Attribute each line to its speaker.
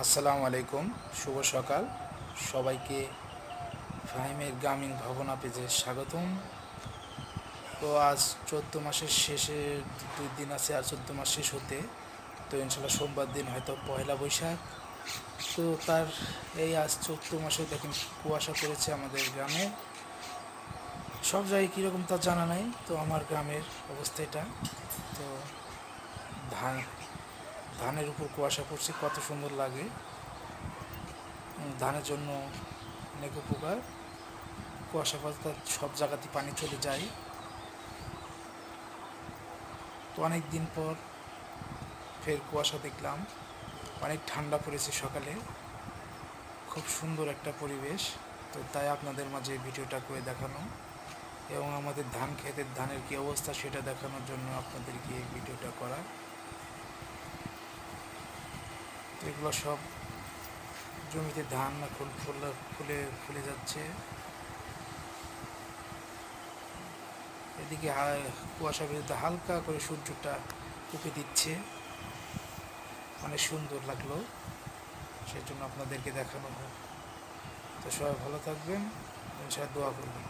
Speaker 1: আসসালামু আলাইকুম, শুভ সকাল সবাইকে। ফাহিমের গ্রামীণ ভাবনা পেজে স্বাগতম। তো আজ 14 মাসের শেষের 2 দিন আছে, আর 14 মাস শেষ হতে। তো ইনশাল্লাহ সোমবার দিন হয়তো পয়লা বৈশাখ। তো তার এই আজ 14 মাসে দেখেন কুয়াশা পড়েছে আমাদের গ্রামে। সব জায়গায় কীরকম তা জানা নাই, তো আমার গ্রামের অবস্থা এটা। তো ধান ধানের উপর কুয়াশা পড়ছে, কত সুন্দর লাগে। ধানের জন্য অনেক উপকার। কুয়াশা পড়তে সব জায়গাতে পানি চলে যায়। তো অনেক দিন পর ফের কুয়াশা দেখলাম। অনেক ঠান্ডা পড়েছে সকালে, খুব সুন্দর একটা পরিবেশ। তো তাই আপনাদের মাঝে ভিডিওটা করে দেখানো এবং আমাদের ধান ক্ষেতের ধানের কী অবস্থা সেটা দেখানোর জন্য আপনাদেরকে এই ভিডিওটা করা। তো এগুলো সব জমিতে ধান এখন ফুলে ফুলে যাচ্ছে। এদিকে কুয়াশার ভিতরে হালকা করে সূর্যটা উঁকি দিচ্ছে, অনেক সুন্দর লাগলো, সেই জন্য আপনাদেরকে দেখানো হয়। তো সবাই ভালো থাকবেন, ইনশাআল্লাহ দোয়া করবেন।